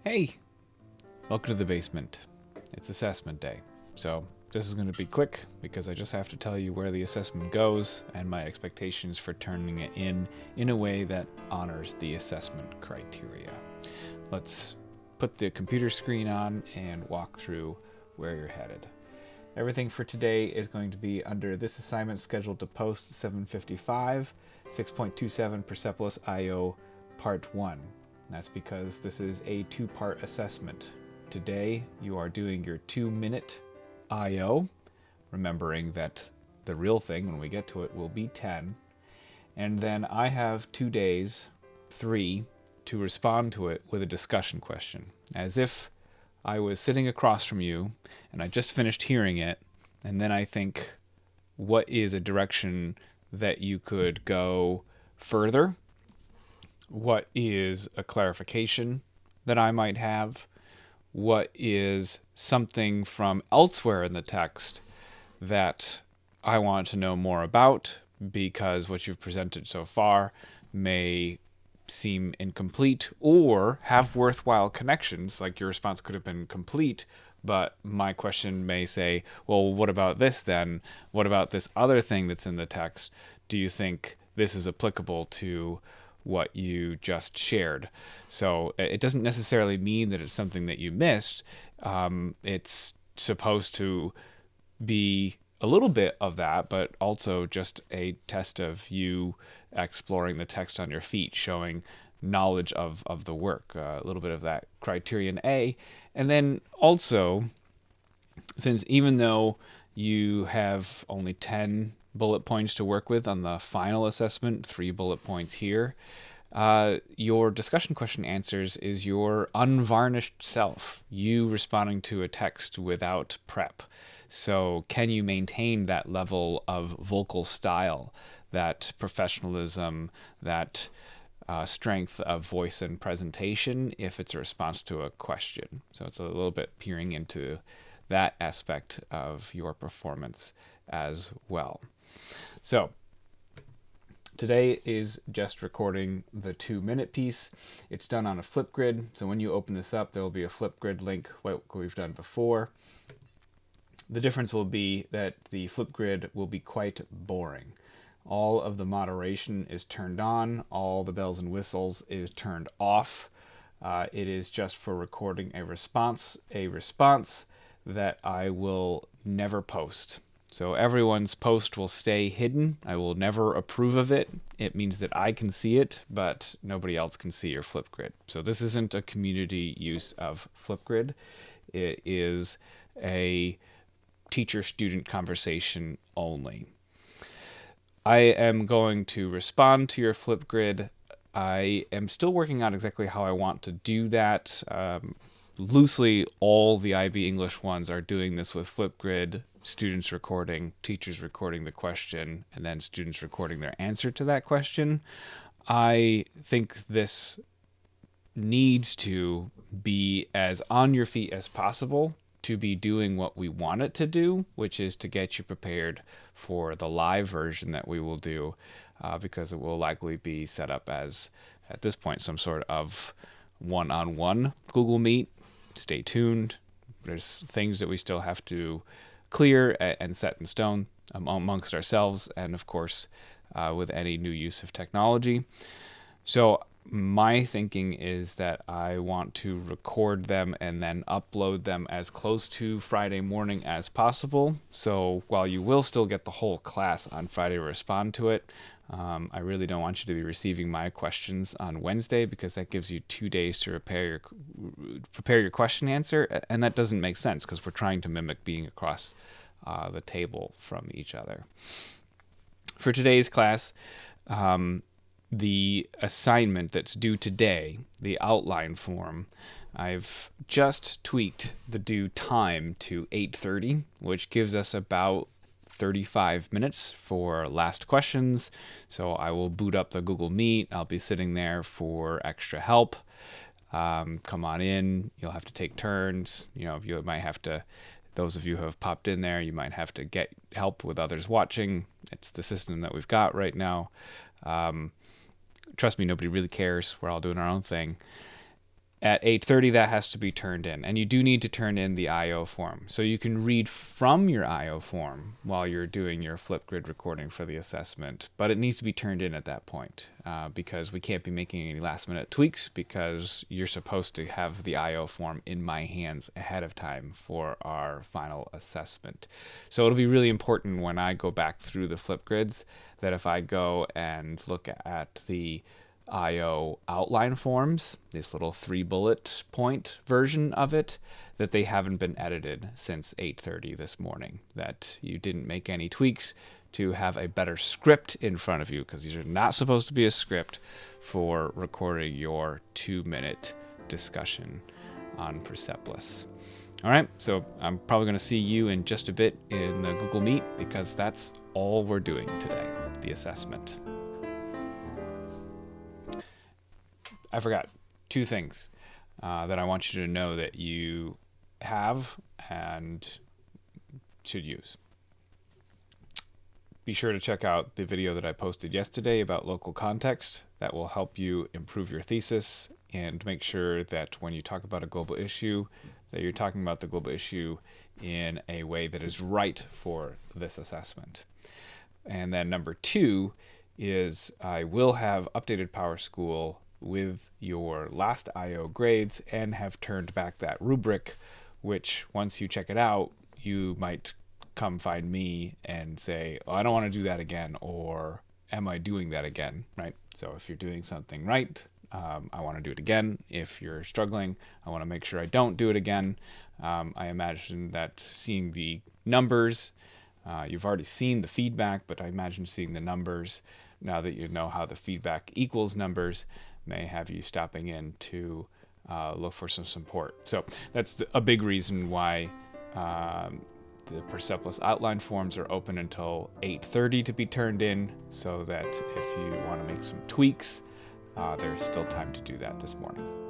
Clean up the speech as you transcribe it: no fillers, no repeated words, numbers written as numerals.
Hey, welcome to the basement. It's assessment day. So this is going to be quick because I just have to tell you where the assessment goes and my expectations for turning it in a way that honors the assessment criteria. Let's put the computer screen on and walk through where you're headed. Everything for today is going to be under this assignment scheduled to post 7:55, 6.27 Persepolis IO Part 1. That's because this is a two-part assessment. Today you are doing your 2-minute IO, remembering that the real thing when we get to it will be 10. And then I have 2 days, 3, to respond to it with a discussion question, as if I was sitting across from you and I just finished hearing it, and then I think, what is a direction that you could go further? What is a clarification that I might have? What is something from elsewhere in the text that I want to know more about because what you've presented so far may seem incomplete or have worthwhile connections? Like your response could have been complete, but my question may say, well, what about this then? What about this other thing that's in the text? Do you think this is applicable to what you just shared? So it doesn't necessarily mean that it's something that you missed. It's supposed to be a little bit of that, but also just a test of you exploring the text on your feet, showing knowledge of the work, a little bit of that criterion A. And then also, since even though you have only 10 bullet points to work with on the final assessment, 3 bullet points here, your discussion question answers is your unvarnished self, you responding to a text without prep. So can you maintain that level of vocal style, that professionalism, that strength of voice and presentation if it's a response to a question? So it's a little bit peering into that aspect of your performance as well. So today is just recording the 2-minute piece. It's done on a Flipgrid. So when you open this up, there will be a Flipgrid link like we've done before. The difference will be that the Flipgrid will be quite boring. All of the moderation is turned on. All the bells and whistles is turned off. It is just for recording a response that I will never post. So everyone's post will stay hidden. I will never approve of it. It means that I can see it, but nobody else can see your Flipgrid. So this isn't a community use of Flipgrid. It is a teacher-student conversation only. I am going to respond to your Flipgrid. I am still working out exactly how I want to do that. Loosely, all the IB English ones are doing this with Flipgrid, students recording, teachers recording the question, and then students recording their answer to that question. I think this needs to be as on your feet as possible to be doing what we want it to do, which is to get you prepared for the live version that we will do, because it will likely be set up as, at this point, some sort of one-on-one Google Meet. Stay tuned. There's things that we still have to clear and set in stone amongst ourselves, and of course, with any new use of technology. So my thinking is that I want to record them and then upload them as close to Friday morning as possible. So while you will still get the whole class on Friday to respond to it, I really don't want you to be receiving my questions on Wednesday, because that gives you 2 days to prepare your question answer, and that doesn't make sense because we're trying to mimic being across the table from each other. For today's class, the assignment that's due today, the outline form, I've just tweaked the due time to 8:30, which gives us about 35 minutes for last questions. So I will boot up the Google Meet. I'll be sitting there for extra help. Come on in. You'll have to take turns. You might have to, those of you who have popped in there, you might have to get help with others watching. It's the system that we've got right now. Trust me, nobody really cares. We're all doing our own thing. At 8:30, that has to be turned in, and you do need to turn in the IO form. So you can read from your IO form while you're doing your Flipgrid recording for the assessment, but it needs to be turned in at that point because we can't be making any last-minute tweaks because you're supposed to have the IO form in my hands ahead of time for our final assessment. So it'll be really important when I go back through the Flipgrids that if I go and look at the IO outline forms, this little 3-bullet point version of it, that they haven't been edited since 8:30 this morning, that you didn't make any tweaks to have a better script in front of you, because these are not supposed to be a script for recording your 2-minute discussion on Persepolis. All right, so I'm probably going to see you in just a bit in the Google Meet because that's all we're doing today, the assessment. I forgot 2 things that I want you to know that you have and should use. Be sure to check out the video that I posted yesterday about local context. That will help you improve your thesis and make sure that when you talk about a global issue, that you're talking about the global issue in a way that is right for this assessment. And then number 2 is I will have updated PowerSchool with your last IO grades and have turned back that rubric, which once you check it out, you might come find me and say, oh, I don't want to do that again, or am I doing that again, right? So if you're doing something right, I want to do it again. If you're struggling, I want to make sure I don't do it again. I imagine that seeing the numbers, you've already seen the feedback, but I imagine seeing the numbers, now that you know how the feedback equals numbers, may have you stopping in to look for some support. So that's a big reason why the Persepolis outline forms are open until 8:30 to be turned in, so that if you want to make some tweaks, there's still time to do that this morning.